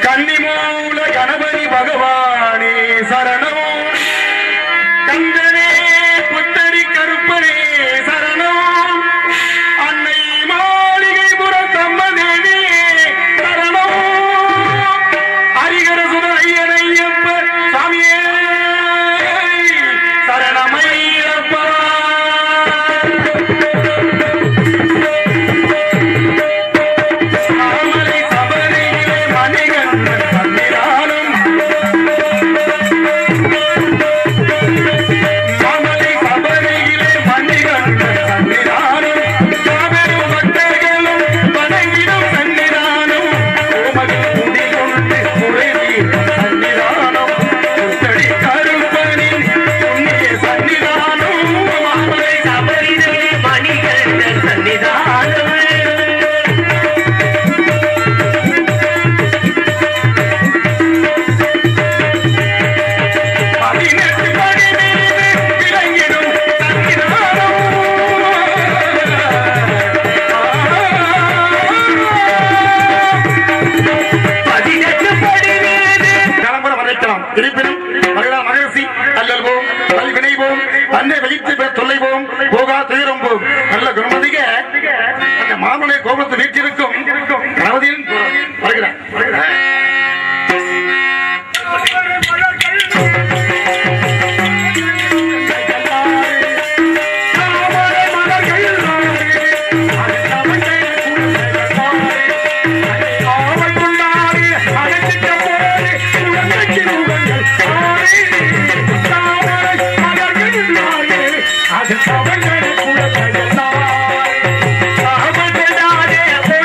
கன்னிமூல கணபதி பகவானே சரணம், கந்தனே புத்தரி கருப்பனே சரணம், அன்னை மாளிகை புறத்தம்மதேவி சரணம், ஹரிகர சுத ஐயனையப்ப சாமியே சரணமையப்பா. நல்ல குணமதிக மாமலை கோபுரத்தை வீட்டிற்கும் கணவதியும் வருகிறார். I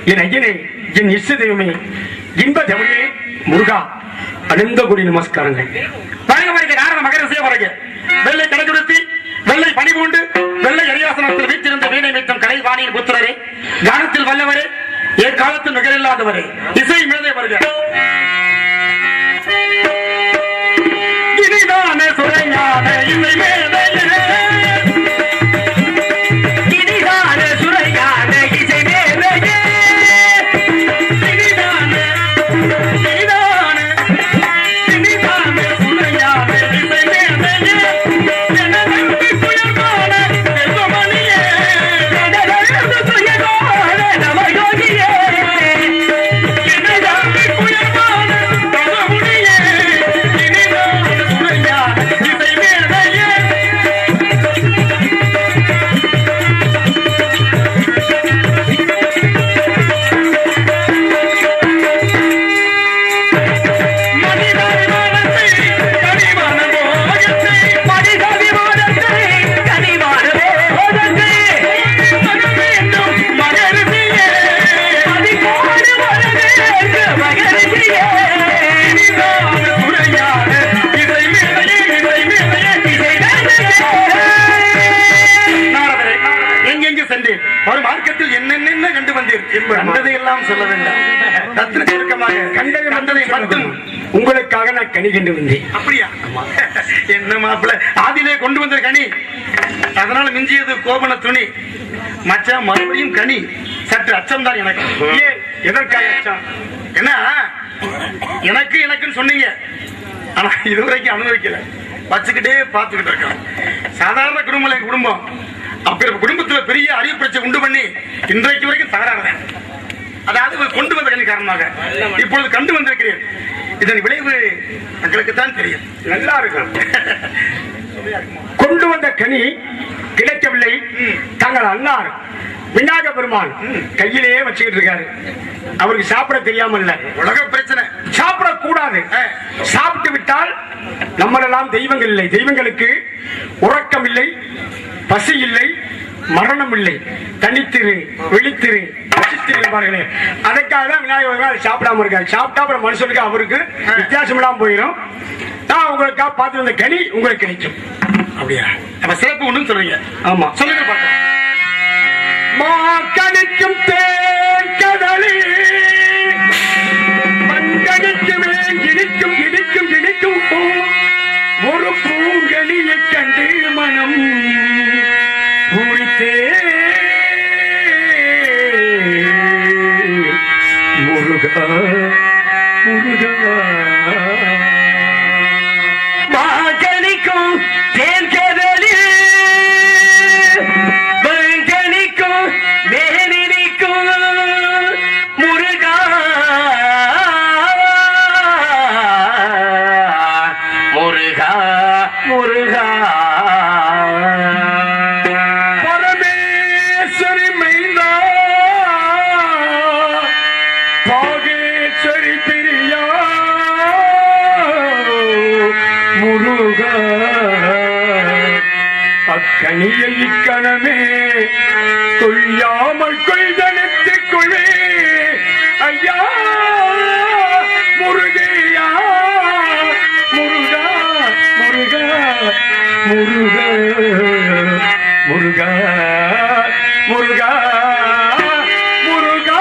என் ஐயனே, என் இஷ்ட தெய்வமே, இன்ப தமிழே முருகா, அனந்த கோடி நமஸ்காரங்கள். மகர செய்ய வெள்ளை கடைக்குடுத்தி வெள்ளை பணி பூண்டு வெள்ளை அரியாசனத்தில் வீற்றிருந்த வீணை வைத்தும் கலை வாணியின் புத்திரரே, கானத்தில் வல்லவரே, எக்காலத்தில் நிகழில்லாதவரே, இசை மேலே வருக. இனிதான சுரைஞான இசை மேலே, இனிதான சுரைஞான இசை மேலே, இனிதான இனிதான இனிதான சுரைஞான இசை மேலே, எனது புயல்கான செல்வமணியே, எனது புயல்கான நவயோகியே, எனது புயல்கான தவமுனியே, இனிதான சுரைஞான இசை மேலே. எங்கெங்கு சென்றேன், ஒரு மார்க்கத்தில் என்னென்ன கண்டு வந்தேன், கண்டதையெல்லாம் சொல்ல வேண்டாம். ரத்தின சுருக்கமாக கண்டதை மட்டும் உங்களுக்காக நான் கனி கண்டு வந்தேன். அப்படியா? என்ன மாப்பிள்ள, ஆதியிலே கொண்டு வந்த கனி, அதனால மிஞ்சியது கோபன துணி. மச்சான் மறுபடியும் கனி, சற்று அச்சம் தான் எனக்கு. ஏன், எதற்காக அச்சம்? என்ன எனக்குன்னு சொன்னீங்க, ஆனா இதுவரைக்கும் அனுபவிக்கல, வச்சுக்கிட்டே பார்த்துக்கிட்டு இருக்கேன். சாதாரண குடும்பம் என் குடும்பம், அப்ப குடும்பத்துல பெரிய அறிவு பிரச்சனை உண்டு பண்ணி இன்றைக்கு வரைக்கும் தகராறுதான். அதாவது கொண்டு வந்த கனி காரணமாக இப்பொழுது கண்டு வந்திருக்கிறேன். இதன் விளைவு உங்களுக்கு தான் தெரியும். நல்லா இருக்கும். கொண்டு வந்த கனி கிடைக்கவில்லை. தங்கள் அண்ணார் விநாயக பெருமான் கையிலேயே வச்சுக்கிட்டு இருக்காரு. அவருக்கு சாப்பிட தெரியாமல் இல்ல, உலக பிரச்சனை. சாப்பிடக்கூடாது. சாப்பிட்டு விட்டால் நம்மளெல்லாம் தெய்வங்கள் இல்லை. தெய்வங்களுக்கு உறக்கம் இல்லை, பசி இல்லை, மரணம் இல்லை. தனித்திரு, விழித்திரு, பசித்திருப்பார்களே. அதுக்காக தான் விநாயகர் சாப்பிடாம இருக்காரு. சாப்பிட்டா அப்புறம் மனுஷனுக்கு அவருக்கு வித்தியாசம் இல்லாம போயிடும். நான் உங்களுக்காக பார்த்து வந்த கனி உங்களுக்கு கிடைக்கும். அப்படியா? அப்ப சிறப்பு ஒண்ணும் சொல்றீங்க. ஆமா, சொல்லுங்க பாருங்க. மாக்கணிக்கும் தேக்கடலி மண்கணிக்குமே இனிக்கும் இனிக்கும் இனிக்கும் ஒரு பூங்கனியை கண்டு மனம் பூரித்தே முருகா முருகா. மாக்கணிக்கும் தேக்கடலி முருகா முருகா முருகா. பரமேஸ்வரி மைந்தா பாகேஸ்வரி பிரியா முருகா. அக்கனியை இக்கணமே கொள்ளாமல் கொள்தனத்துக் கொள்வே ஐயா முருகையா முருகா முருகா முருகா முருகா முருகா முருகா.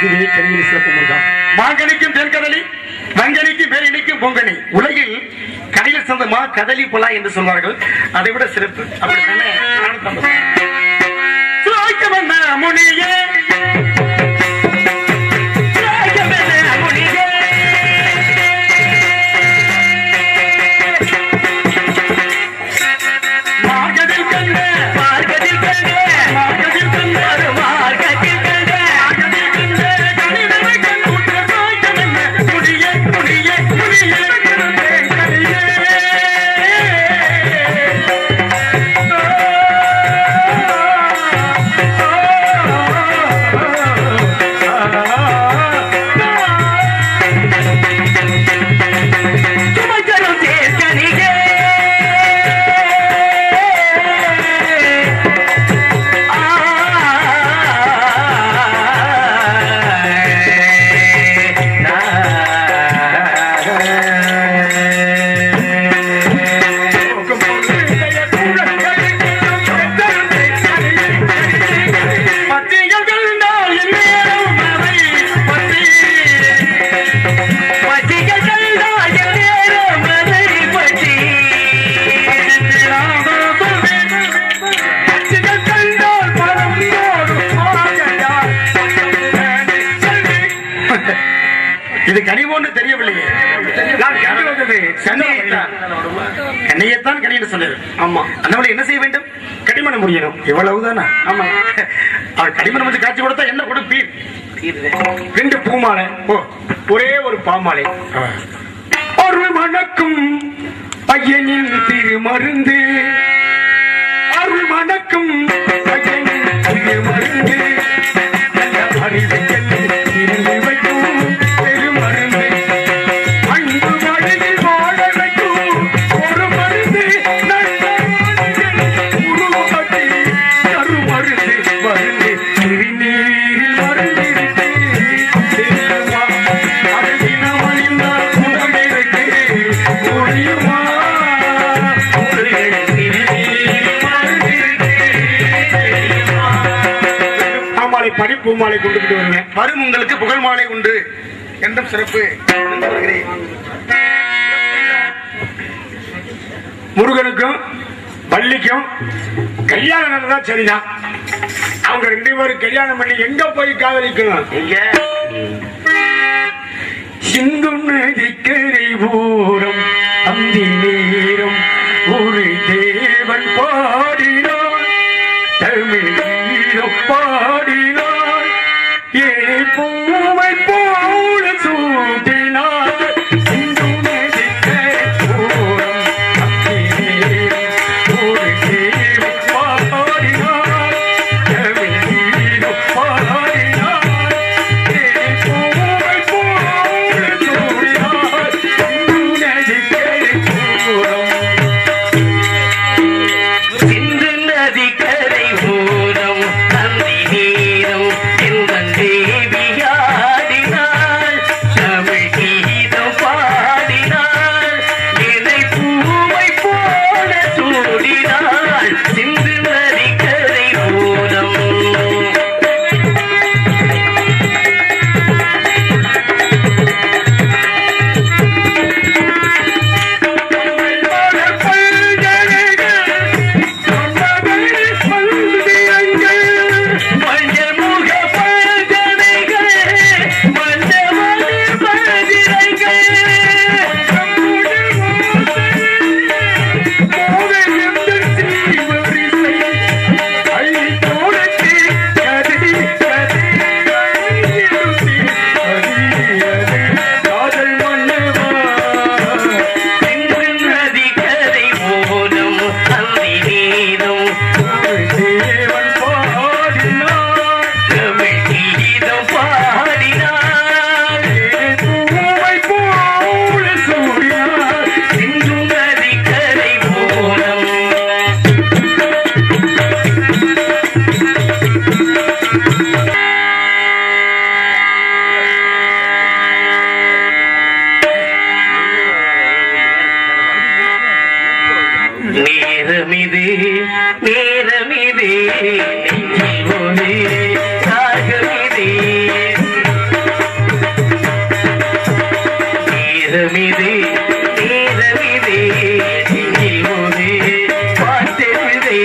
இதுவே கனியின் சிறப்பு. முருகா மாங்கனிக்கும் தென்கடலி, வங்கனிக்கும் பேரினிக்கும் பொங்கனி. உலகில் கடையில் சொந்தமா கதலி புலா என்று சொல்வார்கள். அதை விட சிறப்பு. அப்படித்தானே? முனியே கனிவோன்னு தெரியவில்லையே. நான் கண்டு வந்தது கண்ணையத்தான் கனி என்று சொன்னது. ஆமா, அண்ணாமலை என்ன செய்ய வேண்டும்? கடிமணம் முடியணும். இவ்வளவுதானா? ஆமா, அவர் கடிமணம் வச்சு காட்சி கொடுத்தா என்ன கொடுப்பீர்? 2 பூமாலை, ஒரே ஒரு பாமாலை. அருள் மணக்கும் பையனின் திருமருந்து, அருள் மணக்கும் பையனின் திருமருந்து, அறிவுகள் இருந்து வைக்கும் பெருமருந்து, அன்பு வழியில் வாழ வைக்கும் ஒரு மருந்து, நல்ல உருவாக்கி கருமருந்து மருந்து, திருநீரில் மருந்து பூமாலை கொண்டு வருவேன். வரும் உங்களுக்கு புகழ் மாலை உண்டு என்றும் சிறப்பு. முருகனுக்கும் வள்ளிக்கும் கல்யாணம் நடந்தா சரிதான். அவங்க 2 பேரும் கல்யாணம் பண்ணி எங்க போய் காதலிக்கணும்? சிந்து நதிக்கரை ஓரம் அந்தி நேரம் ஒரு தேவன் பாடினான், தமிழ் கீதம் பாடினான், ஏ பூவை போல சூட்டினான். சிந்து நதிக்கரை ஓரம் அந்தி நேரம் ஒரு தேவன் பாடினான், தமிழ் கீதம் பாடினான், ஏ பூவை போல சூட்டினான். சிந்து நதிக்கரை ஓரம், சிந்து நதிக்கரை ஓரம் அந்தி நேரம் எந்தன் தேவியாடினாள், தமிழ் கீதம் பாடினாள், என்னை பூவை போல சூடினாள். சிந்து நதிக்கரை ஓரம் மஞ்சள் முக பல்கலைகள், மஞ்சள் பல்திரைகள், சிந்து நதிக்கரை ஓரம் அந்தி நேரம் தேவன் பாடினான், தமிழ் கீதம் பாடினாள், பூவை போல சூடினான். சிந்து நதிக்கரை ஓரம் நேரமிது நேரமிது நெஞ்சில் ஒரு ராகமிது, நேரமிது நேரமிது நெஞ்சில் ஒரு பாட்டெழுதே,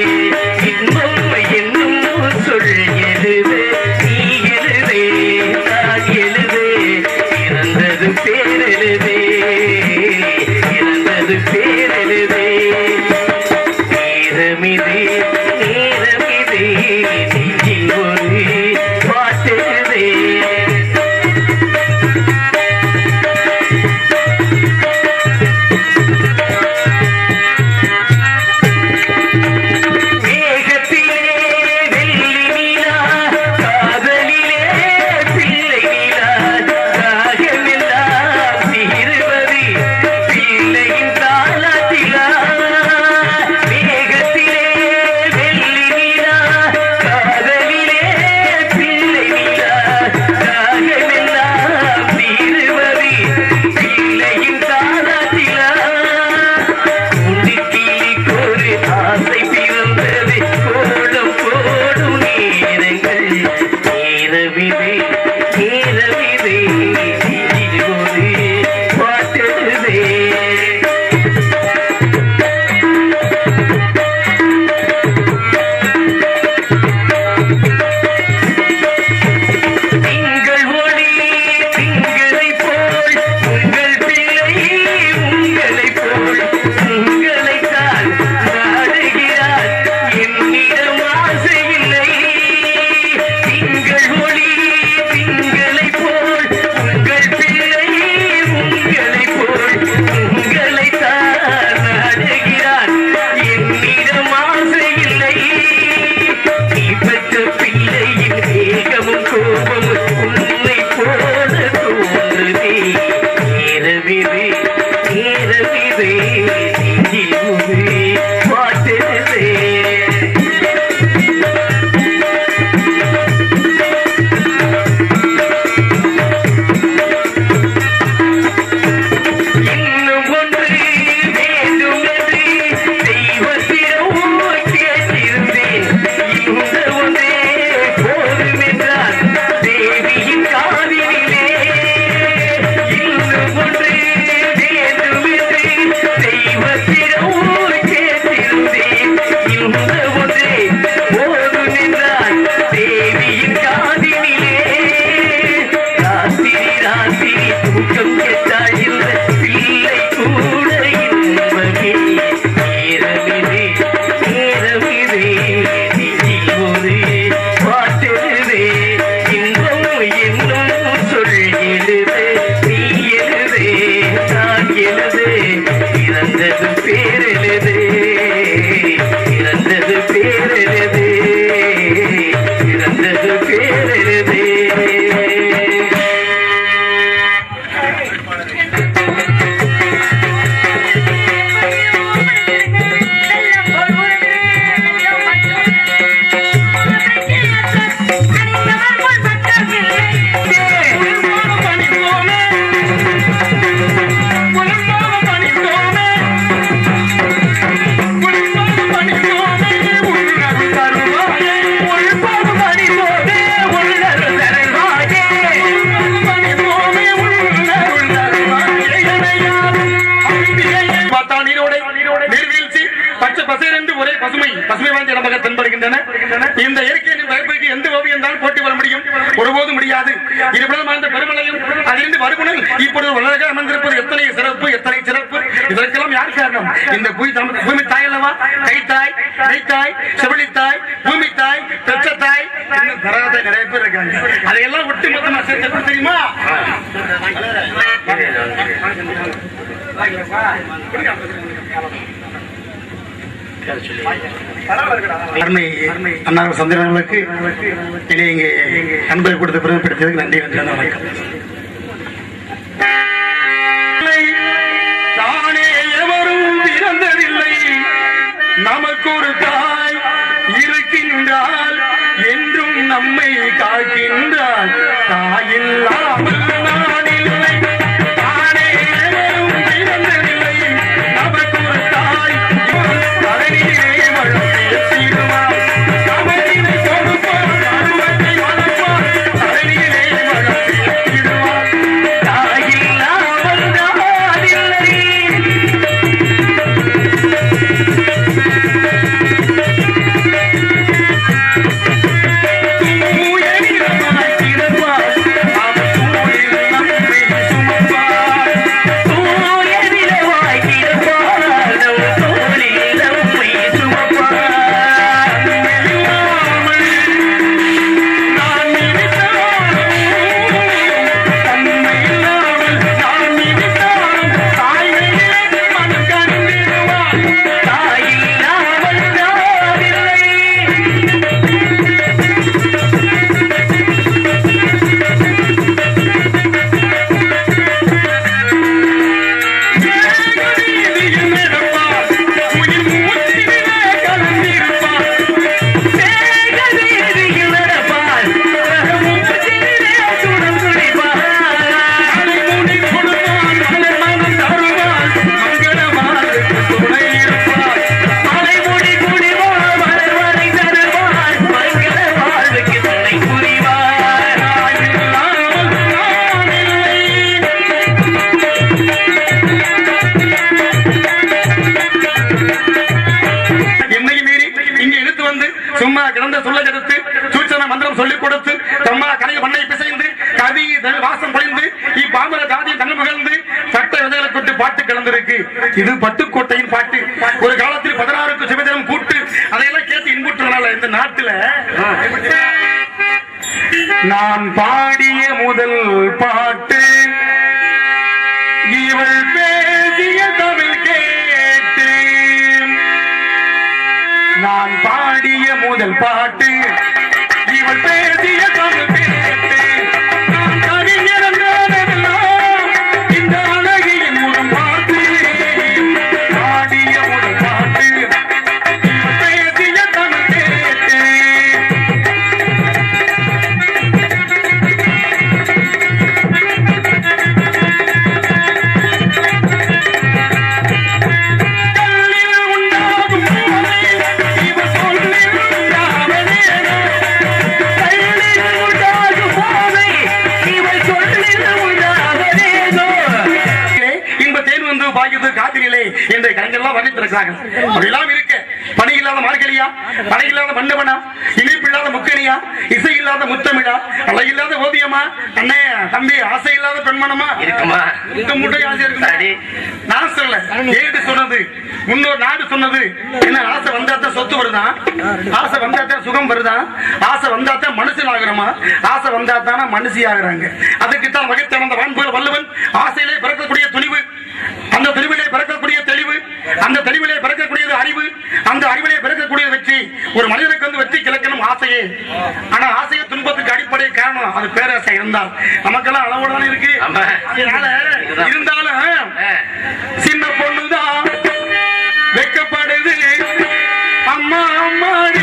இன்பம் என்னும் சொல் எழுது, நீ எழுதே நான் எழுதே, இறந்தது பேரெழுதே, இறந்தது பேரெழுதே. நேரமிது நேரமிது நெஞ்சில் ஒரு பாட்டெழுதே, மேகத்திலே வெள்ளி நிலா, காதலிலே பிள்ளை நிலா, ராகமெல்லாம் தீருவது பிள்ளையின் தாலாட்டிலா. மேகத்திலே வெள்ளி நிலா, பேரருது பிறந்தது பேரருது ஒரே பசுமை பசுமை வாய்ந்த இடமாக தென்படுகின்றன. இந்த இயற்கையின் வளர்ப்புக்கு எந்த ஓவியம் தான் போட்டி வர முடியும்? ஒருபோதும் முடியாது. இருபுறம் வாழ்ந்த பெருமலையும் அதிலிருந்து வருமுனை இப்பொழுது உலக அமர்ந்திருப்பது எத்தனை சிறப்பு, எத்தனை சிறப்பு! இதற்கெல்லாம் யார் காரணம்? இந்த பூமி தாய் அல்லவா? கைத்தாய், கைத்தாய், செவிலித்தாய், பூமி தாய், பெற்ற தாய், தராத நிறைய பேர் இருக்காங்க. அதையெல்லாம் ஒட்டு மொத்தமா சேர்த்து தெரியுமா? அண்ணாவின் சந்திரர்களுக்கு இங்கே அன்பை கொடுத்த பெருமைப்படுத்தியதுக்கு நன்றி. வணக்கம். தானே எவரும் பிறந்ததில்லை, நமக்கு ஒரு தாய் இருக்கின்றால் என்றும் நம்மை காக்கின்றால். தாயில்லாமல் நான் இல்லை, தானே எவரும் பிறந்ததில்லை, நமக்கு ஒரு தாய் அதனிலே வளர்த்திய தீருவார், சமத்தினை கொடுப்பார், அருவத்தை வளர்ப்பார், அதனிலே வளர்த்திய தீருவார். தாயில்லாமல் நான் இல்லை. தூயனிடமாய் கிடப்பார், அவர் தூயில் நம்மை சுமப்பார். தூயநிலவாய் கிடப்பார், நம் தோளில் நம்மை சுமப்பார். இல்லாமல் நான் நினைத்தாலும், தன்மை இல்லாமல் நான் நினைத்தாலும், தாய்மையிலே மனம் கண்டிடுவார். தாயில்லாமல் நான் இல்லை. மேகவீதியில் நடப்பார், உயிர் மூச்சிலே கலந்திருப்பார். மேகவீதியில் நடப்பார், மூச்சிலே சுடம் துடிப்பார். தலைமுடி கொடுப்பார், மலர் மனம் தருவார், மங்களவாளுக்கு துணை இருப்பார். மலைமுடி குடிவார், மலர்வரை தருவார், மங்கள வாழ்வுக்கு துணை புரிவார். இல்லாமல் நான் இல்லை. என்னை மீறி இங்கே இழுத்து வந்து சும்மா கிடந்த சொல்ல கெடுத்து சூச்சன மந்திரம் சொல்லிக் கொடுத்து தம்மா கலை மண்ணை பிசைந்து கவி வாசம் பொழிந்து இப்பாமர ஜாதியை கண்ணு புகழ்ந்து சட்ட விதைகளை கொண்டு பாட்டு கலந்திருக்கு. இது பட்டுக்கோட்டையின் பாட்டு. ஒரு காலத்தில் 16க்கு சிவஜனம் கூட்டு அதையெல்லாம் கேட்டு இன்புற்றனால இந்த நாட்டுல நான் பாடிய முதல் பாட்டு இவள் பேசிய தமிழ் கேட்டு. நான் பாடிய முதல் பாட்டு இவள் பேசிய தமிழ் கேட்டு. நான் கவிஞரெல்லாம் இந்த அழகியின் முகம் பார்த்து பாடிய முதல் பாட்டு இவள் பேசிய தமிழ் கேட்டு. கல்லில் உண்டாகும் போதை இவள் சொல்லில் உண்டாவதேனோ. கல்லில் உண்டாகும் போதை இவள் சொல்லில் உண்டாவதேனோ. இன்ப தேன் வந்து பாய்கிறது காத்திரிலே என்ற கலைஞர்கள்லாம் வர்ணித்திருக்கிறார்கள். அப்படியெல்லாம் இருக்க பணி இல்லாத மார்கழியா, படை இல்லாத மண்டபனா, இனிப்பு இல்லாத முக்கணியா, இசை இல்லாத முத்தமிழா, அழகில்லாத ஓவியமா, அண்ணே தம்பி ஆசை இல்லாத பெண்மணமா இருக்குமா? இந்த முட்டை ஆசை இருக்கு. சரி. நான் சொல்ல ஏடு சொன்னது, முன்னோர் நாடு சொன்னது. என்ன ஆசை வந்தாத்தான் சொத்து வருதா, ஆசை வந்தாத்தான் சுகம் வருதா, ஆசை வந்தாத்தான் மனுஷன் ஆகுறமா, ஆசை வந்தாத்தான மனுஷி ஆகுறாங்க. அதுக்குத்தான் வகைத்தவந்த வான்புகள் வல்லவன் ஆசையிலே பிறக்கக்கூடிய துணிவு, அந்த துணிவிலே பிறக்கக்கூடிய தெளிவு, அந்த தெளிவிலே பிறக்கக்கூடியது அறிவு, அந்த அறிவிலே பிறக்கக்கூடிய வெற்றி, ஒரு மனிதனுக்கு வந்து வெற்றி கிழக்கணும் ஆசையே. ஆனா ஆசையை துன்பத்துக்கு அடிப்படை காரணம் அது பேராசை இருந்தால் நமக்கெல்லாம் அளவோட தானே இருக்கு. அதனால இருந்தாலும் சின்ன பொண்ணுதான் வெக்கப்படுது அம்மா அம்மாடி.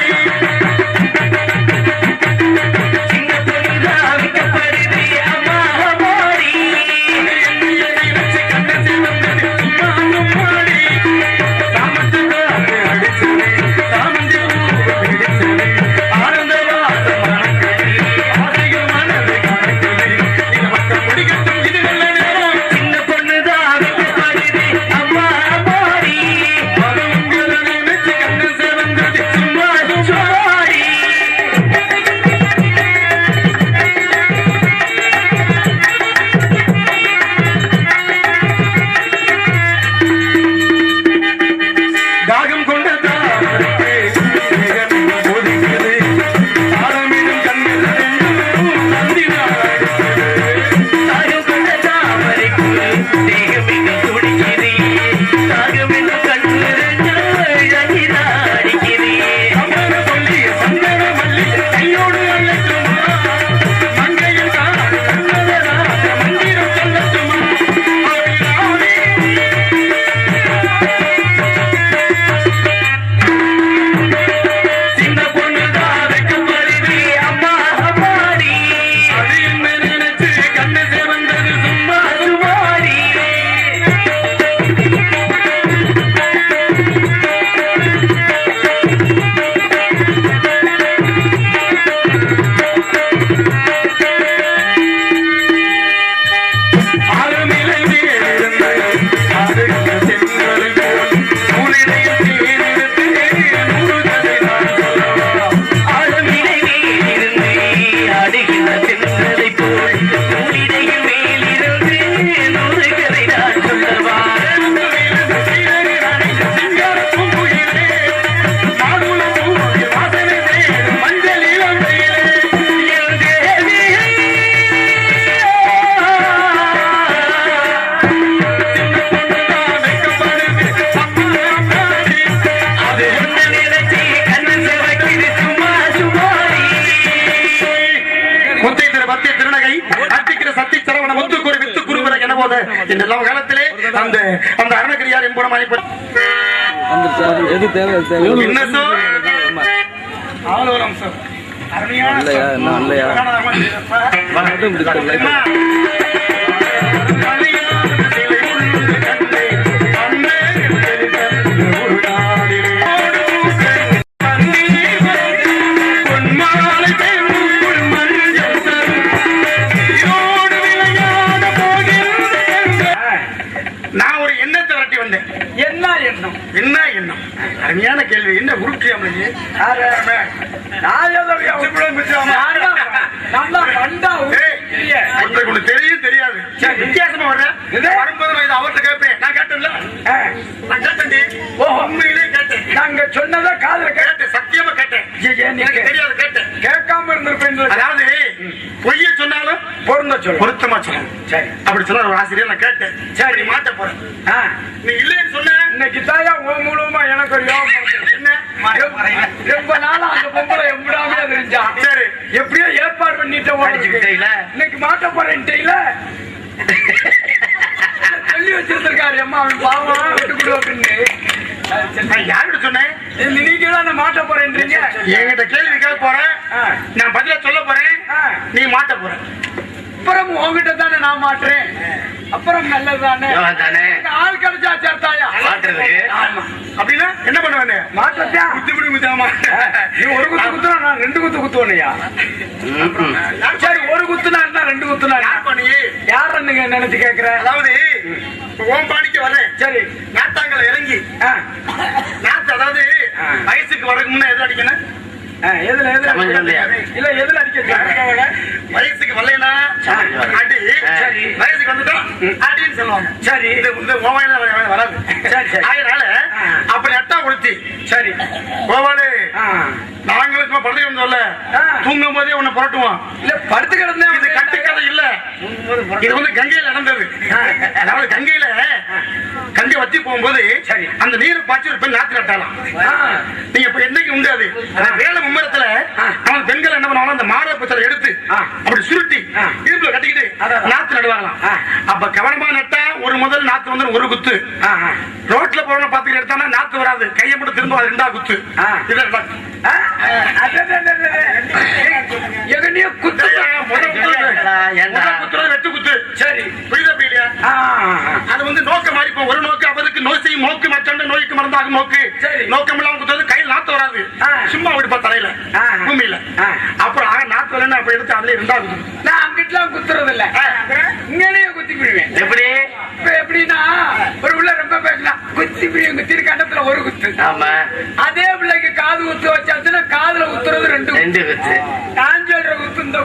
என்னெல்லாம் காலத்திலே அந்த அந்த அருணகிரியார் என்பனமாய் என்ன எண்ணம்? அருமையான கேள்வி. என்ன உருட்டு தெரியும் தெரியாது வித்தியாசமா வர்றேன். அவர்கிட்ட கேட்பேன். நான் கேட்டேன்ல, நான் கேட்டேன். உண்மையிலே கேட்டேன். நாங்க சொன்னதை காதுல கேட்டேன். சத்தியமா கேட்டேன். எனக்கு தெரியாது கேட்டேன். கேட்காம இருந்திருப்பேன். அதாவது பொய்ய சொன்னாலும் பொருத்தமா சொல்லணும். சரி, அப்படி சொன்ன ஒரு ஆசிரியர் நான் கேட்டேன். சரி, மாட்ட போறேன். நீ இல்லைன்னு சொன்ன இன்னைக்கு தாயா மூலமா எனக்கு ஒரு யோகம். என்ன ரொம்ப நாளா அந்த பொம்பளை எம்பிடாம தெரிஞ்சா. சரி, எப்படியோ ஏற்பாடு பண்ணிட்டு இன்னைக்கு மாட்ட போறேன்ல சொல்லி வச்சிருந்திருக்காரு. அம்மா அவன் பாவம் விட்டு கொடு அப்படின்னு. யாருக்கிட்ட சொன்னேன்? நீங்க தான் மாட்ட போறேன்றீங்க. என்கிட்ட கேள்வி கேட்க போறேன், நான் பதில சொல்ல போறேன், நீ மாட்ட போற. அப்புறம் உங்ககிட்ட தானே நான் மாட்டுறேன். அப்புறம் நல்லதுதானே ஆள் கிடைச்சா சேர்த்தாயா அப்படின்னா என்ன பண்ணுவானே மாட்டா குத்து பிடி குத்தாமா. நீ ஒரு குத்து குத்துனா நான் ரெண்டு குத்து குத்துவனையா? சரி, ஒரு குத்துனா இருந்தா ரெண்டு குத்துனா யார் நினைச்சு கேக்குற? அதாவது ஓம்பாடிக்கு வரேன். சரி, நாட்டாங்கல இறங்கி நாட்டு அதாவது வயசுக்கு வரக்கு முன்ன எது அடிக்கணும்? எதுல இல்ல எதுல அடிக்க வயசுக்கு வரலைன்னா அடி, வயசுக்கு வந்துட்டா அடின்னு சொல்லுவாங்க. சரி, இது வராது. அதனால அப்படி அட்டா கொடுத்தி. சரி, கோவாடு நாங்களுக்கு படுத்து சொல்ல தூங்கும் போதே உன்னை புரட்டுவான். இல்ல படுத்து கிடந்தேன். இது கட்டுக்கதை இல்ல. இது வந்து கங்கையில நடந்தது. அதாவது கங்கையில கங்கை வத்தி போகும்போது அந்த நீரை பாய்ச்சி ஒரு பெண் நாத்து நட்டாலாம். நீங்க இப்ப என்னைக்கு உண்டு அது வேலை மும்மரத்துல அவன் பெண்கள் என்ன பண்ணுவாங்க, அந்த மாட பச்சலை எடுத்து அப்படி சுருட்டி இடுப்புல கட்டிக்கிட்டு நாத்து நடுவாங்களாம். அப்ப கவனமா நட்டா ஒரு முதல் நாத்து வந்து ஒரு குத்து, ரோட்ல போறவங்க பாத்துக்கிட்டு எடுத்தானா நாத்து வராது, கையை மட்டும் திரும்ப அது 2 குத்து. வெட்டு குத்து. சரி புரியுதா புரியலையா? அது வந்து நோக்க மாதிரி ஒரு நோக்கு அவருக்கு நோய் செய்யும் நோக்கு மற்ற நோய்க்கு மருந்தாகும் நோக்கு. நோக்கம் இல்லாம குத்துறது கையில் நாத்து வராது, சும்மா விடுப்பா தலையில பூமியில. அப்புறம் நாத்து வரல அப்ப எடுத்து அதுல 2 குத்து. நான் அங்கிட்டுலாம் குத்துறது இல்ல, இங்கேயே குத்தி பிடிவேன். எப்படி எப்படின்னா ஒரு உள்ள ரொம்ப பேசலாம் குத்தி பிடிவும் குத்தி கண்டத்துல ஒரு குத்து. ஆமா அதே பிள்ளைக்கு காது குத்து வச்சாச்சுன்னா காதுல குத்துறது 2 குத்து. நான் சொல்ற குத்து இந்த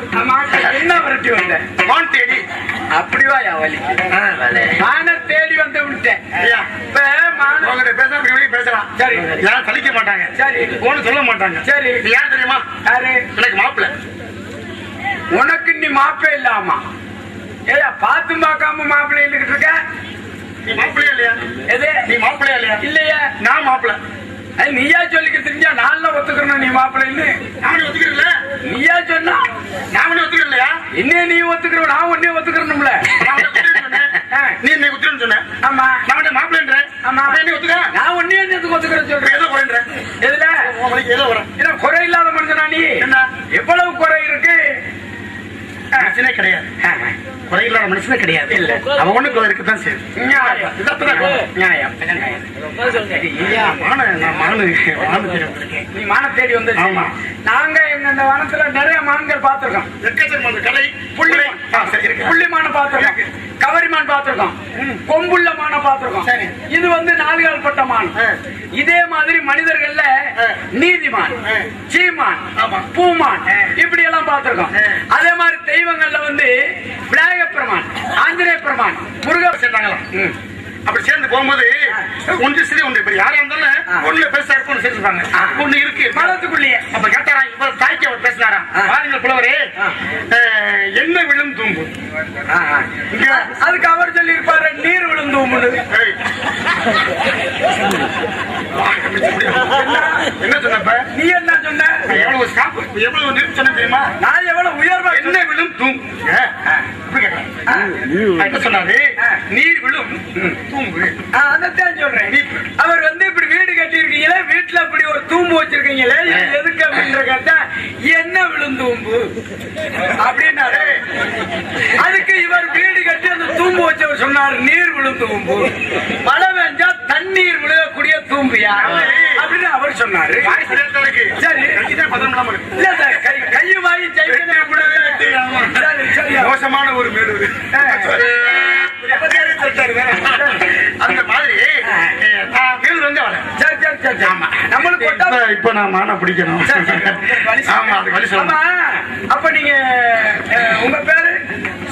என்ன விரட்டி வந்தேன் மான் தேடி அப்படிவா வலி மான தேடி வந்து விட்டேன். பேசலாம் சரி, யாரும் சலிக்க மாட்டாங்க. சரி ஒண்ணு சொல்ல மாட்டாங்க. சரி யார் தெரியுமா? யாரு? எனக்கு மாப்பிள்ள. உனக்கு நீ மாப்பிள்ள இல்லாமா? ஏயா பாத்து பார்க்காம மாப்பிள்ளை இருந்துகிட்டு இருக்க. நீ மாப்பிள்ளையா இல்லையா? எது நீ மாப்பிள்ளையா இல்லையா? இல்லையா நான் மாப்பிள்ள. நீயா சொல்லிக்க தெரிஞ்சா நான் ஒத்துக்கிறேன். நீ மாப்பிள்ளைன்னு நானே ஒத்துக்கிறேன்ல. நீயா சொன்னா நான் ஒத்துக்கிறேன் இல்லையா? என்ன நீ ஒத்துக்கிற நான் ஒன்னே ஒத்துக்கிறேன்ல. நீ என்ன ஒத்துக்கிறேன்னு சொன்ன? ஆமா நான் மாப்பிள்ளன்றேன். ஆமா என்ன ஒத்துக்க? நான் ஒன்னே ஒத்துக்கிறேன் சொல்றேன். ஏதோ குறைன்றேன். எதுல உங்களுக்கு ஏதோ வரும்? ஏன்னா குறை இல்லாத மனுஷனா நீ? என்ன எவ்வளவு குறை இருக்கு? மனுஷனே கிடையாது, குறை இல்லாத மனுஷனே கிடையாது. இல்ல அவன் ஒண்ணு குறை இருக்குதான் சரி. நீ மான தேடி வந்து நாங்க இந்த வனத்துல நிறைய மான்கள் பாத்துருக்கோம். புள்ளிமான பாத்துருக்கோம், கவரிமான் பாத்துருக்கோம், கொம்புள்ள மான பாத்துருக்கோம். இது வந்து 4 கால் பட்ட மான். இதே மாதிரி மனிதர்கள்ல நீதிமான், சீமான், பூமான் இப்படி எல்லாம் பாத்துருக்கோம். அதே மாதிரி தெய்வங்கள்ல வந்து விநாயக பெருமான், ஆஞ்சநேய பெருமான், முருகர் சேர்ந்தாங்களா? அப்படி சேர்ந்து போகும்போது ஒன்று சரி ஒன்று இப்ப யாரா இருந்தாலும் ஒண்ணு பெருசா இருக்கும் சேர்த்துப்பாங்க. ஒண்ணு இருக்கு மனத்துக்குள்ளேயே. அப்ப கேட்டாரா இப்ப தாய்க்கு அவர் பேசினாரா? வாருங்கள் புலவரே, என்ன விழும் தூம்பு. அதுக்கு அவர் சொல்லி இருப்பாரு நீர் விழும் தூம்பு. என்ன சொன்னப்ப நீ என்ன சொன்ன? எவ்வளவு நிறுத்தி சொன்ன தெரியுமா? நான் எவ்வளவு உயர்வா என்ன விழும் தூம்பு சொன்னாரு. நீர் விழும் தூம்பு. அதான் சொல்றேன். அவர் வந்து இப்படி வீடு கட்டி இருக்கீங்களே, வீட்டுல இப்படி ஒரு தூம்பு வச்சிருக்கீங்களே, எதுக்கு அப்படின்ற கேட்டா என்ன விழும் தூம்பு அப்படின்னாரு. அதுக்கு இவர் வீடு கட்டி அந்த தூம்பு வச்சவர் சொன்னார் நீர் விழும் தூம்பு. மழை பெஞ்சா தண்ணீர் விழுகக்கூடிய தூம்பியா அப்படின்னு அவர் சொன்னாரு. சரி கையும் வாங்கி மோசமான ஒரு மேடு அந்த மாதிரி நம்மளுக்கு இப்ப நான் மான பிடிக்கணும். அப்ப நீங்க உங்க பேரு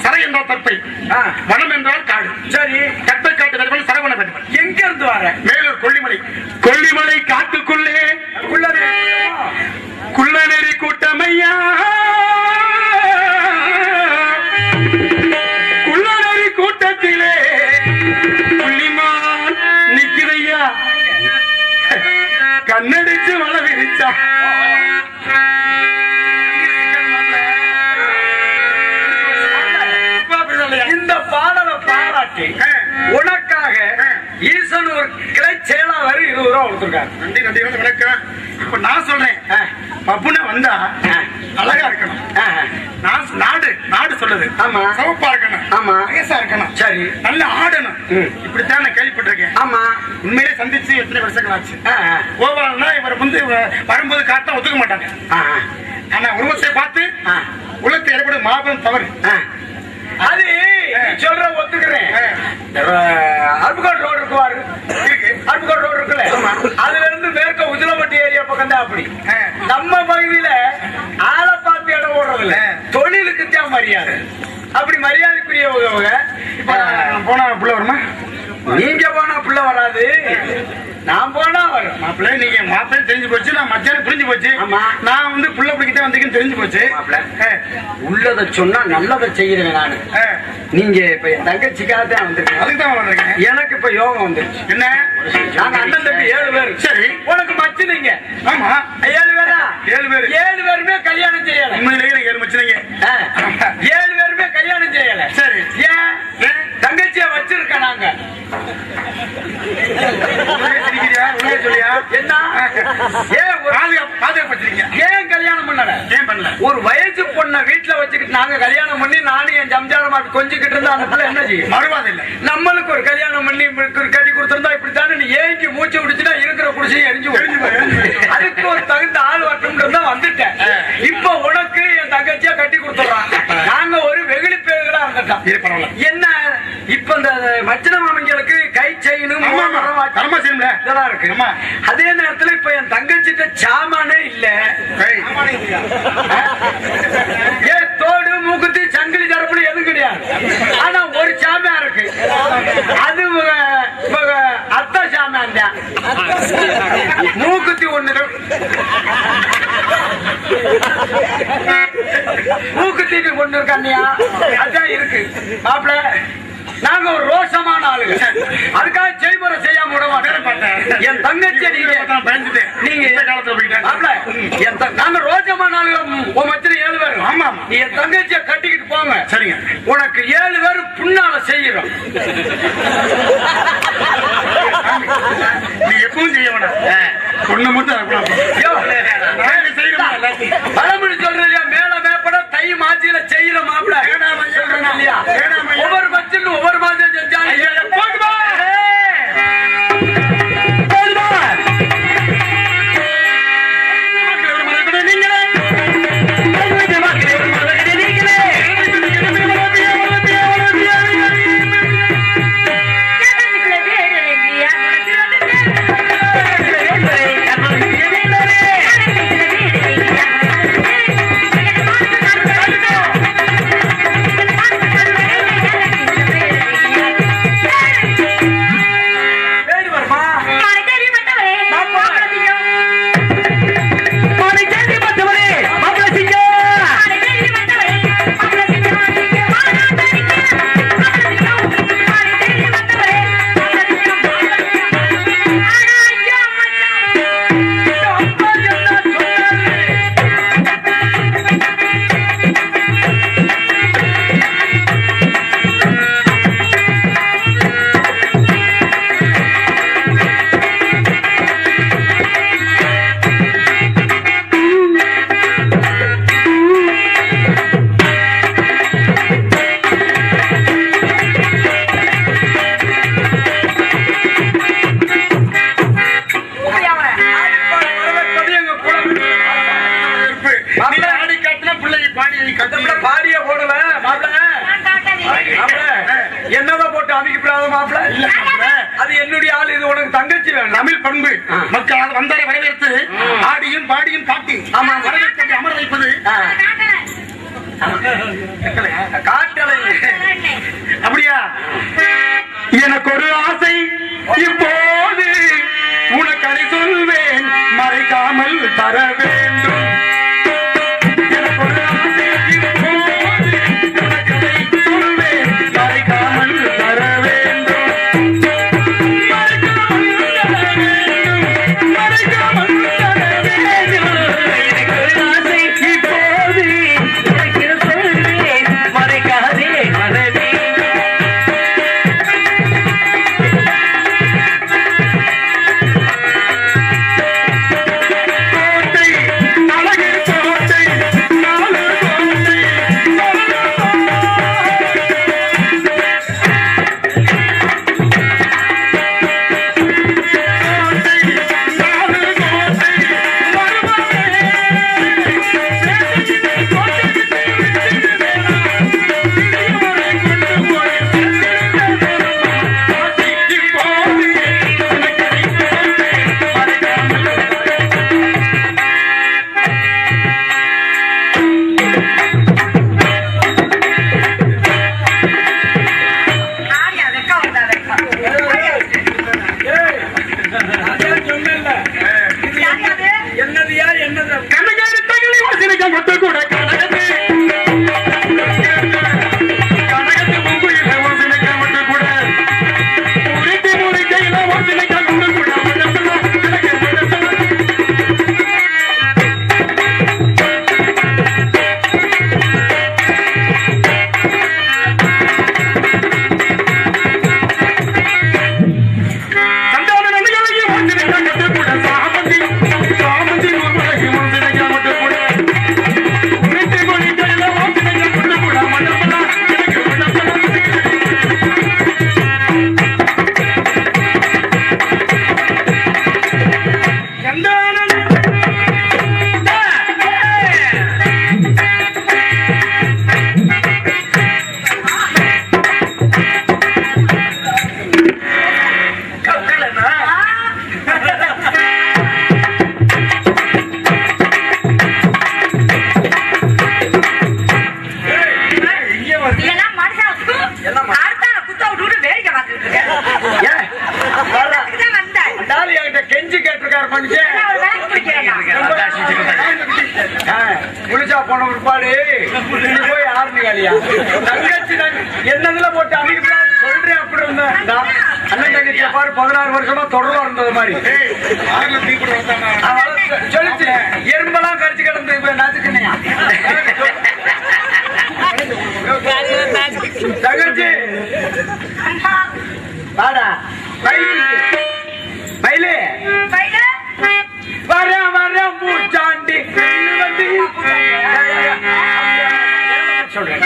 சரை என்றால் தற்பை, வனம் என்றால் காடு. சரி தற்பை காட்டு சரவண பெற்றவன். எங்க இருந்து வர? மேலூர் கொல்லிமலை. கொல்லிமலை காட்டுக்குள்ளே குள்ளநெறி கூட்டமையா, குள்ளநெறி கூட்டத்திலே புள்ளிமான் நிக்கிறையா, கண்ணடிச்சு மழை விரிச்சா. இந்த பாடலை பாராட்டி உனக்காக ஈசன் ஒரு கிளை செயலாளர் 20 ரூபா கொடுத்துருக்காரு. நன்றி நன்றி வணக்கம். இப்ப நான் சொல்றேன், பப்புனா வந்தா அழகா இருக்கணும். நாடு நாடு சொல்லுது. ஆமா சிவப்பா இருக்கணும். ஆமா வயசா இருக்கணும். சரி நல்லா ஆடணும். இப்படித்தான் நான் கேள்விப்பட்டிருக்கேன். ஆமா உண்மையிலே சந்திச்சு எத்தனை வருஷங்கள் ஆச்சு. கோவால்னா இவர் வந்து வரும்போது காட்டா ஒத்துக்க மாட்டாங்க. ஆனா உருவத்தை பார்த்து உலகத்தை ஏற்படும் மாபெரும் தவறு. அது சொல்ற ஒத்துக்கிறேன். அருப்புக்கோட்டை ரோடு இருக்குவாரு, அருப்புக்கோட்டை ரோடு இருக்குல்ல, அதுல இருந்து மேற்க உஜிலம்பட்டி ஏரியா பக்கம் தான். அப்படி நம்ம பகுதியில ஆளை பார்த்து இடம் ஓடுறதுல தொழிலுக்கு தான் மரியாதை. அப்படி மரியாதைக்குரியவங்க போனா புள்ள வருமா? நீங்க போனா புள்ள வராது. நான் போனா வரும். மாப்பிள்ளை நீங்க மாப்பிள்ளை தெரிஞ்சு போச்சு, நான் மச்சான் புரிஞ்சு போச்சு. ஆமா. நான் வந்து புள்ள பிடிக்கிட்டே வந்திருக்கேன்னு தெரிஞ்சு போச்சு. உள்ளத சொன்னா நல்லதை செய்யறேன் நானு. நீங்க இப்ப என் தங்கச்சிக்காக தான் வந்திருக்கேன். அதுக்கு தான் வந்திருக்கேன். எனக்கு இப்ப யோகம் வந்துருச்சு. என்ன? நாங்க அண்ணன் தம்பி 7 பேர். சரி. உனக்கு மச்சினீங்க. ஆமா 7 பேரா? 7 பேர். 7 பேருமே கல்யாணம் செய்யல. உண்மையிலேயே 7 மச்சினீங்க. 7 பேருமே கல்யாணம் செய்யல. சரி. ஏன்? தங்கச்சியா வச்சிருக்க நாங்க. உண்மையை சொல்லியா? என்ன? ஏன் பாதுகாப்பச்சிருக்கீங்க? ஏன் கல்யாணம் பண்ணல? ஏன் பண்ணல? ஒரு வயசு பொண்ண வீட்டுல வச்சுக்கிட்டு நாங்க கல்யாணம் பண்ணி நானும் என் ஜம்ஜாரமா கொஞ்சிக்கிட்டு இருந்தா அந்த பிள்ளை என்ன செய்யும்? மறுவாது இல்ல. நம்மளுக்கு ஒரு கல்யாணம் பண்ணி கட்டி கொடுத்திருந்தா இப்படித்தானே நீ ஏங்கி மூச்சு விடுச்சுன்னா இருக்கிற குடிசையும் எரிஞ்சு அதுக்கு ஒரு தகுந்த ஆள் வரட்டும் தான் வந்துட்டேன். இப்ப உனக்கு என் தங்கச்சியா கட்டி கொடுத்துறான். நாங்க ஒரு வெகுளி பேர்களா இருந்துட்டோம். என்ன இப்ப இந்த மச்சின மாமங்களுக்கு கை செயினும் இதெல்லாம் இருக்கு. அதே நேரத்துல இப்ப என் தங்கச்சிட்ட சாமானே இல்ல. ஏன் தோடு மூக்குத்தி சங்கிலி தரப்புல எதுவும் கிடையாது. ஆனா ஒரு சாமியா இருக்கு. அது அத்த சாமியான் தான். மூக்குத்தி ஒண்ணு மூக்குத்தி ஒண்ணு இருக்கானியா அதான் இருக்கு. மாப்பிள்ள நாங்க ஒரு ரோஷமான ஆளுங்க. அதுக்காக செய்முறை செய்யாம விட மாட்டேன். என் தங்கச்சி நீங்க நாங்க ரோஷமான ஆளுங்க. உன் மச்சில 7 பேர். ஆமா நீ என் தங்கச்சிய கட்டிக்கிட்டு போங்க. சரிங்க. உனக்கு 7 பேர் புண்ணால செய்யறோம். நீ எப்பவும் செய்ய வேண்டாம். பொண்ணு மட்டும் பழமொழி சொல்றியா? மேல மேப்பட தை மாசியில செய்யற மாப்பிள்ள இல்லையா? ஒவ்வொரு மச்சிலும் ஒவ்வொரு மாதம் செஞ்சாங்க. பாடிய போடல என்னதான் போட்டு அமைக்கப்படாத மாப்பிள்ள. அது என்னுடைய ஆள். இது உனக்கு தங்கச்சி வேணும். தமிழ் பண்பு மக்கள் வந்தாரை வரவேற்று ஆடியும் பாடியும் காட்டி வரவேற்பை அமர வைப்பது காட்டலை. அப்படியா? எனக்கு ஒரு ஆசை இப்போது உனக்கு அதை சொல்வேன், மறைக்காமல் தர வேண்டும். வாசனைக்க கொட்டு கூட கனகத்து கனகத்து பூங்குயில வாசனைக்க கொட்டு கூட உருட்டி முறிக்கையில வாசனைக்க கொட்டு கூட குளிச்சா போன பிற்பாடு போய் ஆரம்பிக்காலியா தங்கச்சி என்னதுல போட்டு அன்னைக்கு சொல்றேன் அப்படி இருந்தேன் அண்ணன் தங்கச்சியை பாரு 16 வருஷமா தொடர்பா இருந்தது மாதிரி சொல்லிச்சு எறும்பெல்லாம் கடிச்சு கிடந்து இப்ப நச்சுக்கினையா தங்கச்சி வாடா மயிலே வர வர பூச்சாண்டி வந்து சொல்றேன்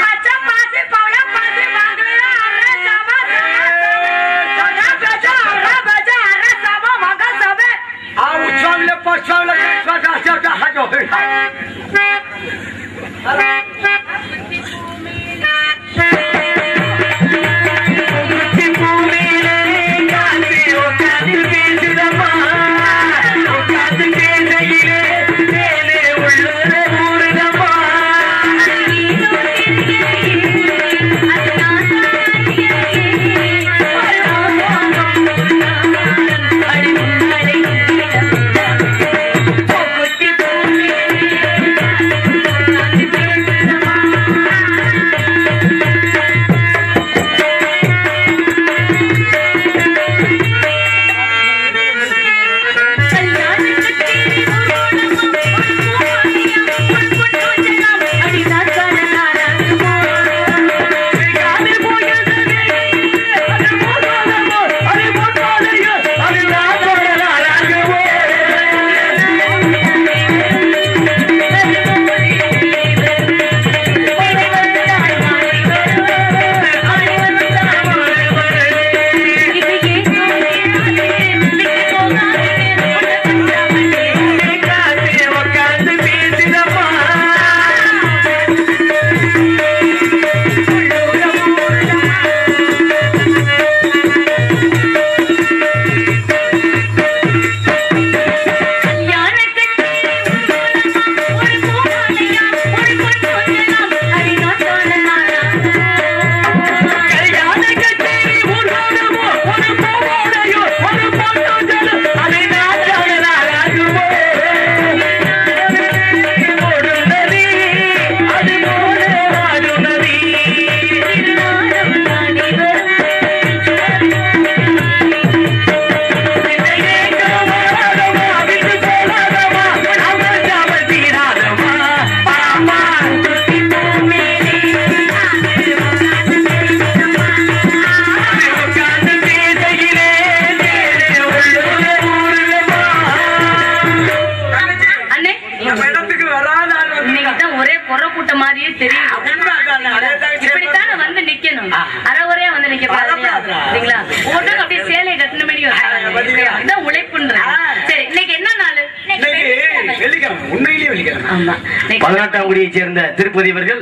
பதினெட்டாங்குடியை சேர்ந்த திருப்பதி அவர்கள்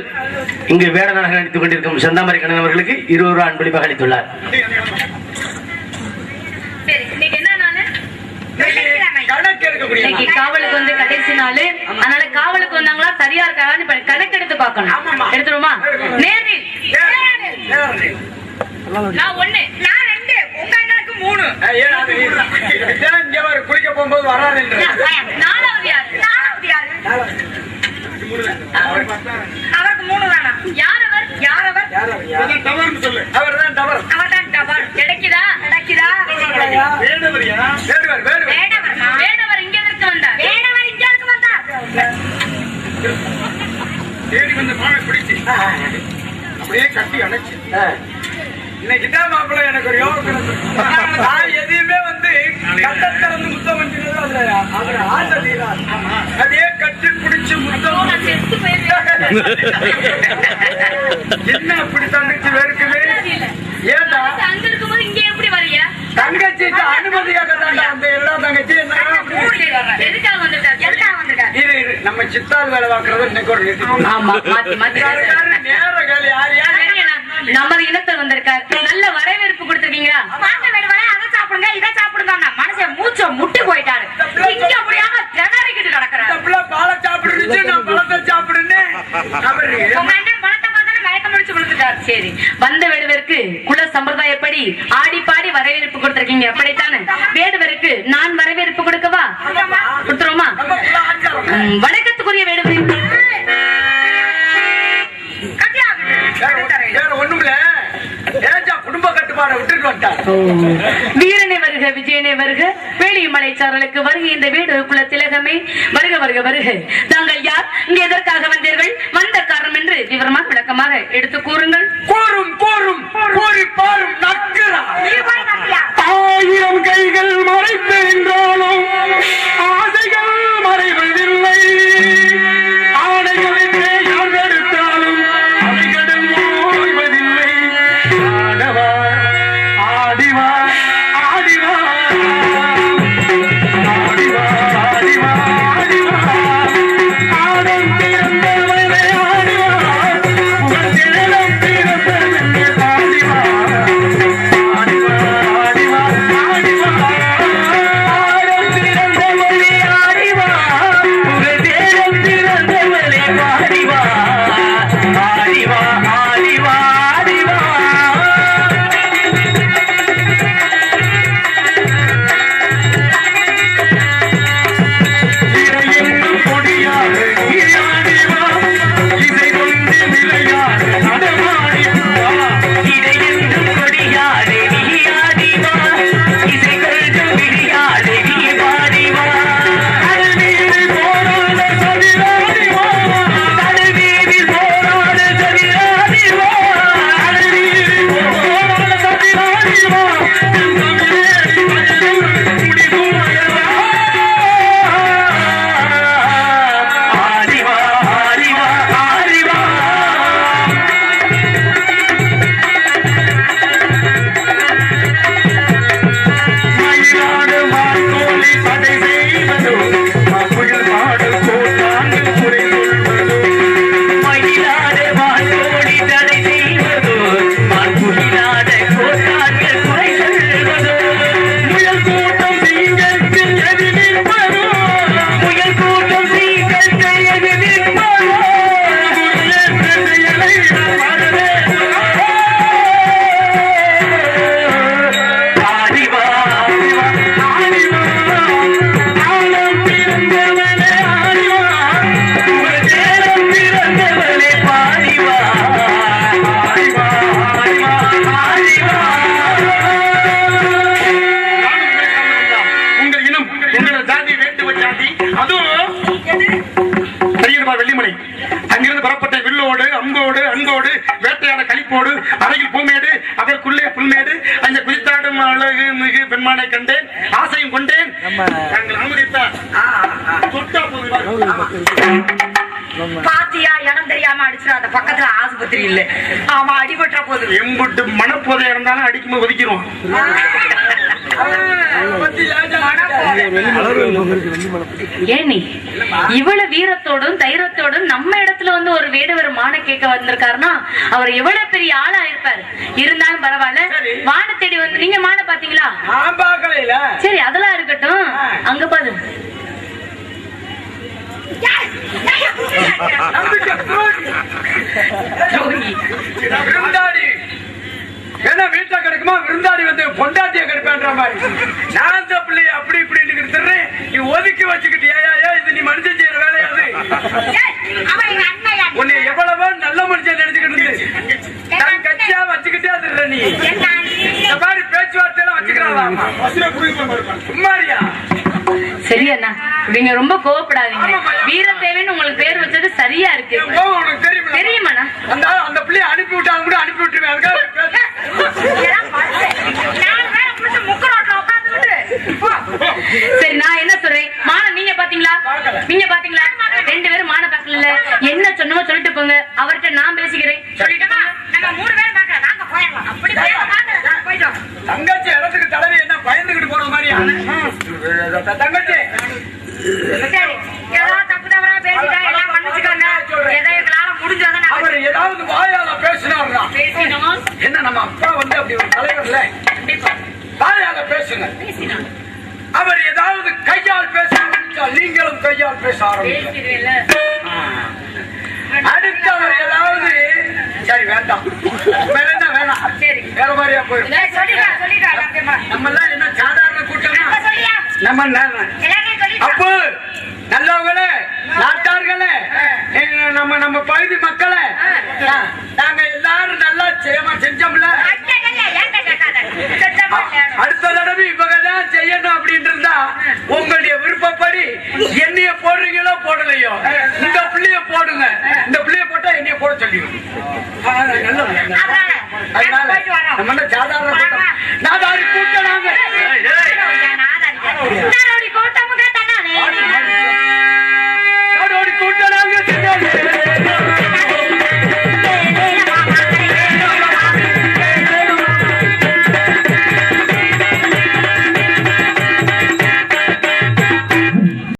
இங்கு வேடனாக நடித்துக் கொண்டிருக்கும் செந்தாமரை கண்ணன் அவர்களுக்கு 20 ரூபாய் அன்பளிப்பாக அளித்துள்ளார். காவலுக்கு வந்து கடைசி நாள், அதனால காவலுக்கு வந்தாங்களா சரியா இருக்காங்க கணக்கு எடுத்து பார்க்கணும். எடுத்துருமா? நேரில் நான் 1 நான் 2 உங்க அண்ணனுக்கு 3 குளிக்க போகும்போது வராது. 4வது யாரு? அவருக்கு 3 தானா? யார் அவர்? யார் அவர்? அதான் டவர்னு சொல்லு. அவர்தான் டவர். அவர்தான் டவர். கிடைக்குதா? கிடைக்குதா? வேடவரியா? வேடுவர் வேடுவர். வேடவர்மா? வேடவர் இங்க எதற்கு வந்தார்? வேடவர் இங்க எதற்கு வந்தார்? தேடி வந்து மாலை பிடிச்சு அப்படியே கட்டி அணைச்சு இன்னைக்கு தான் மாப்பிள்ள எனக்கு ஒரு யோகம். நான் எதையுமே வந்து கட்டத்துல வந்து முத்தம் பண்ணினது அதுல ஆசை தீராது. அப்படியே கட்டி பிடிச்சு முத்தம். நான் செத்து போயிருக்கேன். என்ன அப்படி தங்கச்சி வெறுக்குது? ஏண்டா அங்க இருக்கும்போது இங்க எப்படி வரீங்க? தங்கச்சிக்கு அனுமதியாக தாண்டா அந்த எல்லா தங்கச்சி என்ன எதுக்காக வந்துட்டார்? எதுக்காக வந்துட்டார்? இரு இரு நம்ம சித்தால் வேலை பார்க்கறது இன்னைக்கு ஒரு ஆமா, மாத்தி மாத்தி நேரங்கள் யார் யார் நமது இனத்தில் வந்திருக்கார். நல்ல வரவேற்பு கொடுத்திருக்கீங்களா? வாங்க வேடுவரே, அதை சாப்பிடுங்க, இதை சாப்பிடுங்க. மனுஷன் மூச்ச முட்டி போயிட்டாரு. இங்க அப்படியாக திணறிக்கிட்டு கிடக்குறாரு. பாலை சாப்பிடுச்சு நான் பழத்தை சாப்பிடுன்னு அவரு உங்க அண்ணன் பணத்தை பார்த்தாலும் மயக்கம் முடிச்சு கொடுத்துட்டாரு. சரி, வந்த வேடுவருக்கு குல சம்பிரதாயப்படி ஆடி பாடி வரவேற்பு கொடுத்திருக்கீங்க, அப்படித்தானே? வேடுவருக்கு நான் வரவேற்பு கொடுக்கவா? கொடுத்துருவோமா? வணக்கத்துக்குரிய வேடுவரை ஒண்ணுமில்ல குடும்ப கட்டுப்பாடை விட்டுட்டு வந்தார். வீரனை வருக, விஜயனை வருக, வேலிமலை சாரலுக்கு வருக, இந்த வீடு குல திலகமே வருக வருக வருக. தாங்கள் யார்? இங்கு எதற்காக வந்தீர்கள்? வந்த காரணம் என்று விவரமாக விளக்கமாக எடுத்து கூறுங்கள். கூறும் கூறும் கூறி பாரும் நக்கிறா. 1000 கைகள் மறைத்திருந்தாலும் ஆசைகள் மறைவதில்லை. ஆடைகளை யார் எடுத்தாலும் அவைகளும் ஓய்வதில்லை. ஆடவா ஆடிவா ஆடிவா ஆடிவா ஆடிவா ஆடிவா ஆடம் பிறந்தவனே ஆடிவா உங்கள் தினம் பிறந்தவனே ஆடிவா ஆடிவா ஆடிவா ஆடிவா ஆடம் பிறந்தவனே ஆடிவா உங்கள் தினம் பிறந்தவனே ஆடிவா ஆடிவா ஆடிவா ஆடிவா. இறையென்னும் கொடியாக நீராடிவா, இசை கொண்டு விளையாட நடமாடிவா. இறையென்னும் கொடியாக நீராடிவா, இசை கொண்டு விளையாட நீ பாடிவா. கடல் மீது போராட சதிராடிவா, கடல் மீது போராட சதிராடிவா, கடல் மீது போராட சதிராடிவா. தமிழேறி மயலும் முடிவுயவா. ஆடிவா ஆடிவா ஆடிவா. மயிலாடு மார்கோலி படை செய்வதோ, புயல் பாடு கோட்டாங்கு குறை கொள்வதோ. மயிலாடு மார்கோலி தடை செய்வதோ, புயலாட கோட்டாங்கு குறை சொல்வதோ. முயல் கூட்டம் தீங்கத்தில் எது நிற்பதோ, முயல் கூட்டம் தீங்கத்தில் எது நிற்பதோ. முயலற்ற செயலை மறவே ஆடிவா ஆடிவா ஆடிவா. ஆலம் பிறந்தவனே ஆடிவா, உங்கள் தேரம் பிறந்தவனே பாடிவா. ஆடிவா ஆடிவா ஆடிவா. உங்கள் இனம், உங்களோட ஜாதி வேட்டுவ ஜாதி. அதுவும் பெரியதுமா வெள்ளிமலை அங்கிருந்து புறப்பட்ட வில்லோடு அம்போடு அன்போடு வேட்டையான களிப்போடு அறையில் பூமேடு அதற்குள்ளே புல்மேடு அங்கே குதித்தாடும் அழகு மிகு பெண்மானை கண்டேன், ஆசையும் கொண்டேன். நாங்கள் அனுமதித்தார் தொட்டா போதும். பாத்தியா, இடம் தெரியாம அடிச்சிடாத. பக்கத்துல ஆஸ்பத்திரி இல்ல. ஆமா, அடிபட்டா போதும். எம்புட்டு மனப்போதை இருந்தாலும் அடிக்கும்போது ஒதுக்கிடுவோம். ஏனி இவ்வளவு வீரத்தோடும் தைரியத்தோடும் நம்ம இடத்துல வந்து ஒரு வேடுவர் மான கேட்க வந்திருக்காருன்னா அவர் எவ்வளவு பெரிய ஆளா இருப்பாரு. இருந்தாலும் பரவாயில்ல, மான தேடி வந்து நீங்க மான பாத்தீங்களா? சரி, அதெல்லாம் இருக்கட்டும். அங்க பாரு. விருந்தாடி ஏன்னா வீட்டுல கிடைக்குமா? விருந்தாடி வந்து பொண்டாட்டிய கிடைப்பேன்ற மாதிரி. நான் அந்த பிள்ளைய அப்படி இப்படின்னு திருறேன். நீ ஒதுக்கி வச்சுக்கிட்டியா? இது நீ மனுஷன் செய்யற வேலையாது. சரி அண்ணா, நீங்க ரொம்ப கோவப்படாதீங்க. வீரத்தேவன் உங்களுக்கு பேர் வச்சது சரியா இருக்கு. தெரியுமாண்ணா? அந்த பிள்ளைய அனுப்பி விட்டாங்க கூட அனுப்பி விட்டுருவேன். சரி, நான் என்ன சொல்றேன், மான நீங்க பாத்தீங்களா? நீங்க பாத்தீங்களா? 2 பேரும் மான பாக்கல. என்ன சொன்னமோ சொல்லிட்டு போங்க, அவர்கிட்ட நான் பேசிக்கிறேன். சொல்லிட்டோமா? நம்ம 3 பேரும் பாக்கல, நாங்க போயிடலாம். அப்படி போயிட்டோம். தங்கச்சி இடத்துக்கு தலைவி என்ன பயந்துகிட்டு போற மாதிரியா? தங்கச்சி சரி, ஏதாவது தப்பு தவறா பேசிட்டா எல்லாம் மன்னிச்சுக்கோங்க. ஏதோ எங்களால முடிஞ்சதை அவர் ஏதாவது வாயால பேசினார்னா பேசினோம். என்ன நம்ம அப்பா வந்து அப்படி ஒரு தலைவர்ல கண்டிப்பா வாயால பேசுங்க. பேசினோம். அவர் ஏதாவது கையால் பேச ஆரம்பித்தால் நீங்களும் கையால் பேச ஆரம்பிங்க. பேசிடுவேல. அடுத்து அவர் ஏதாவது சரி வேண்டாம் வேற என்ன வேணாம். சரி, வேற மாதிரியா போயிடும். நம்ம எல்லாம் என்ன சாதாரண கூட்டம்? நம்ம அப்போ நல்லவங்களே, நாட்டார்களே, நம்ம பகுதி மக்களே, நாங்க எல்லாரும் நல்லா செஞ்சோம்ல. அடுத்த தடவை இவங்கதான் செய்யணும் அப்படின்னு இருந்தா உங்களுடைய விருப்பப்படி என்னைய போடுறீங்களோ போடலையோ இந்த பிள்ளைய போடுங்க. இந்த பிள்ளைய போட்டா என்னைய போட சொல்லிடும். அதனால நம்ம